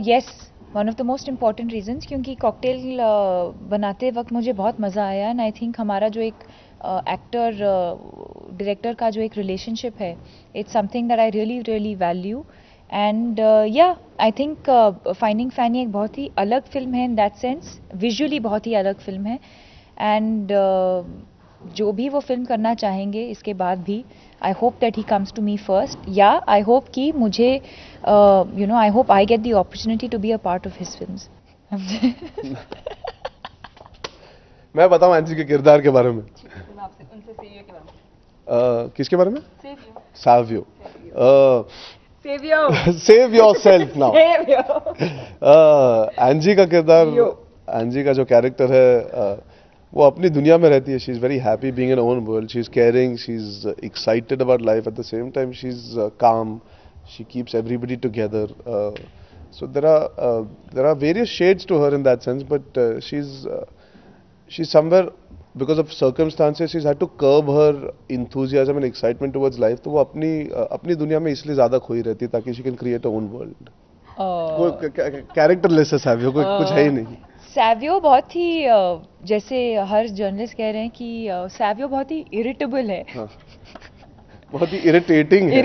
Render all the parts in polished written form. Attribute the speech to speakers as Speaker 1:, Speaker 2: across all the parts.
Speaker 1: Yes, one of the most important reasons, क्योंकि cocktail बनाते वक्त मुझे बहुत मज़ा आया एंड आई थिंक हमारा जो एक एक्टर डायरेक्टर का जो एक रिलेशनशिप है, it's something that I really really value and या आई थिंक फाइंडिंग फैनी एक बहुत ही अलग फिल्म है इन दैट सेंस, विजुअली बहुत ही अलग फिल्म है एंड जो भी वो फिल्म करना चाहेंगे इसके बाद भी, I hope that he comes to me first, या आई होप कि मुझे I hope I get the opportunity to be a part of his films.
Speaker 2: मैं बताऊं एंजी के किरदार के बारे में.
Speaker 3: उनसे सेवियो के बारे में.
Speaker 2: किसके बारे में?
Speaker 3: Savio.
Speaker 2: Savio. Save yourself now. Angie का किरदार, एंजी का जो कैरेक्टर है, वो अपनी दुनिया में रहती है. She is very happy being in own world. She is caring, she is excited about life, at the same time she is calm. She keeps everybody together. So there are various shades to her in that sense, but she's somewhere, because of circumstances, she's had to curb her enthusiasm and excitement towards life. तो वो अपनी दुनिया में इसलिए ज़्यादा खोई रहती है ताकि she can create her own world. कोई कैरेक्टरलेस है सैवियो, कोई कुछ है ही नहीं.
Speaker 1: सैवियो बहुत ही जैसे हर जर्नलिस्ट कह रहे हैं कि सैवियो बहुत ही इरिटेबल है.
Speaker 2: हाँ. बहुत ही इरिटेटिंग है.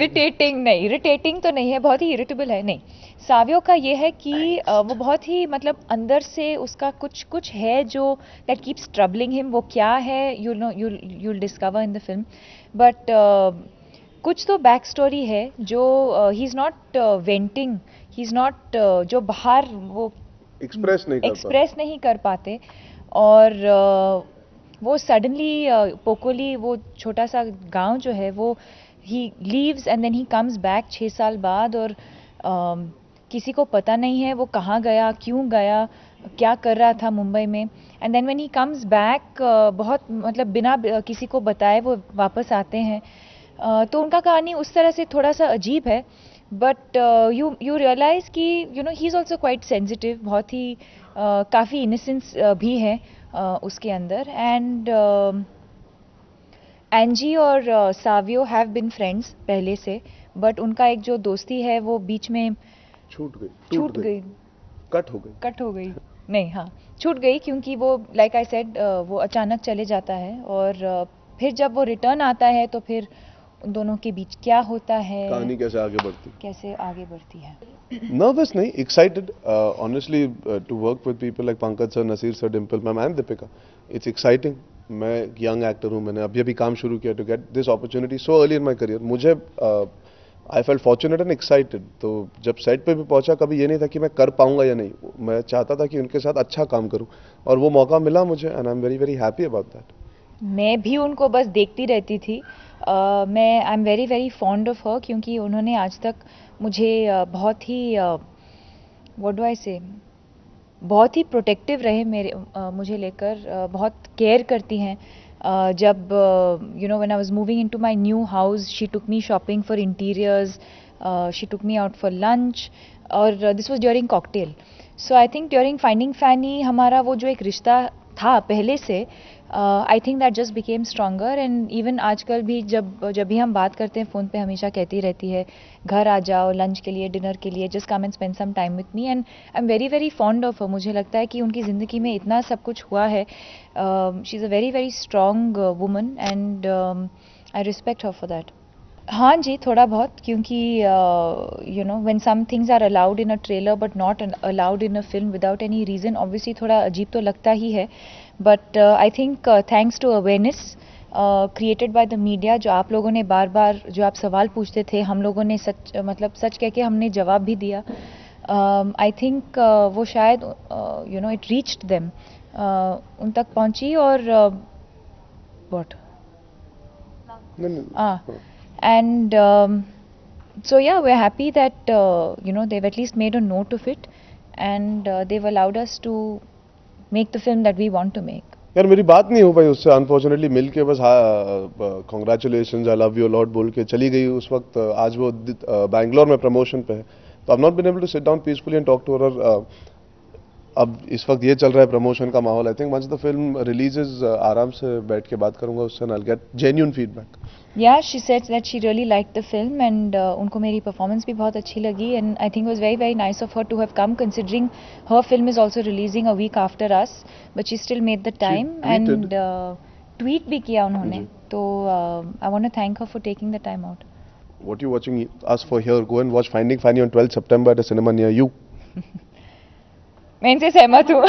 Speaker 1: इरिटेटिंग तो नहीं है, बहुत ही इरिटेबल है. नहीं, सावियो का ये है कि वो बहुत ही मतलब अंदर से उसका कुछ है जो दैट कीप्स ट्रबलिंग हिम. वो क्या है, you'll discover in the film, but कुछ तो बैक स्टोरी है जो he is not venting, he is not जो बाहर वो एक्सप्रेस नहीं कर पाते. और वो सडनली पोकोली, वो छोटा सा गांव जो है, वो he leaves and then he comes back 6 साल बाद, और किसी को पता नहीं है वो कहाँ गया, क्यों गया, क्या कर रहा था मुंबई में. And then when he comes back, बहुत मतलब बिना किसी को बताए वो वापस आते हैं. तो उनका कहानी उस तरह से थोड़ा सा अजीब है, बट यू रियलाइज कि he is also quite sensitive. बहुत ही काफ़ी इनोसेंस भी है उसके अंदर. एंड एंजी और सावियो हैव बिन फ्रेंड्स पहले से, बट उनका एक जो दोस्ती है वो बीच में
Speaker 2: छूट गई, कट हो गई.
Speaker 1: नहीं, हाँ, छूट गई, क्योंकि वो लाइक आई सेड वो अचानक चले जाता है, और फिर जब वो रिटर्न आता है तो फिर उन दोनों के बीच क्या होता है,
Speaker 2: कहानी कैसे आगे बढ़ती है. Nervous नहीं, excited. Honestly, to work with people like Pankaj sir, Nasir sir, Dimple ma'am and Deepika, it's exciting. मैं young actor हूँ, मैंने अभी काम शुरू किया to get this opportunity so early in my career. मुझे I felt fortunate and excited. तो जब सेट पे भी पहुंचा, कभी ये नहीं था कि मैं कर पाऊंगा या नहीं. मैं चाहता था कि उनके साथ अच्छा काम करूं, और वो मौका मिला मुझे, and I'm very very happy about that.
Speaker 1: मैं भी उनको बस देखती रहती थी. मैं आई am very very fond of हर, क्योंकि उन्होंने आज तक मुझे बहुत ही व्हाट डू आई से, बहुत ही प्रोटेक्टिव रहे मेरे मुझे लेकर. बहुत केयर करती हैं. जब when I was moving into my new house, she took me shopping for interiors, she took me out for lunch, और this was during cocktail. So I think during finding Fanny हमारा वो जो एक रिश्ता था पहले से, I think that just became stronger. And even आजकल भी जब भी हम बात करते हैं फ़ोन पे, हमेशा कहती रहती है घर आ जाओ लंच के लिए, डिनर के लिए, just come and spend some time with me. And I am very very fond of her. मुझे लगता है कि उनकी ज़िंदगी में इतना सब कुछ हुआ है. She is a very very strong woman and I respect her for that. हाँ जी, थोड़ा बहुत, क्योंकि when some things are allowed in a trailer but not allowed in a film without any reason, obviously थोड़ा अजीब तो लगता ही है. But I think thanks to awareness created by the media, जो आप लोगों ने बार बार जो आप सवाल पूछते थे, हम लोगों ने सच कह के हमने जवाब भी दिया. आई थिंक वो शायद इट रीच्ड देम, उन तक पहुंची. और what and so yeah, we're happy that they've at least made a note of it, and they've allowed us to make the film that we want to make.
Speaker 2: यार मेरी बात नहीं हो पाई उससे, अनफॉर्चुनेटली मिल के बस congratulation, I love you lot बोल के चली गई. उस वक्त आज वो बैंगलोर में प्रमोशन पे है, तो I have not been able to sit down peacefully and talk to her. अब इस वक्त ये चल रहा है प्रमोशन का माहौल. I think once the film releases आराम से बैठ के बात करूंगा उससे, and I'll get genuine feedback.
Speaker 1: Yeah, she said that she really liked the film and उनको मेरी performance भी बहुत अच्छी लगी and I think it was very very nice of her to have come considering her film is also releasing a week after us, but she still made the time and tweet भी किया उन्होंने. तो I want to thank her for taking the time out.
Speaker 2: What you watching us for here? Go and watch Finding Fanny on 12th September at a cinema near you.
Speaker 1: मैं इनसे सहमत हूँ.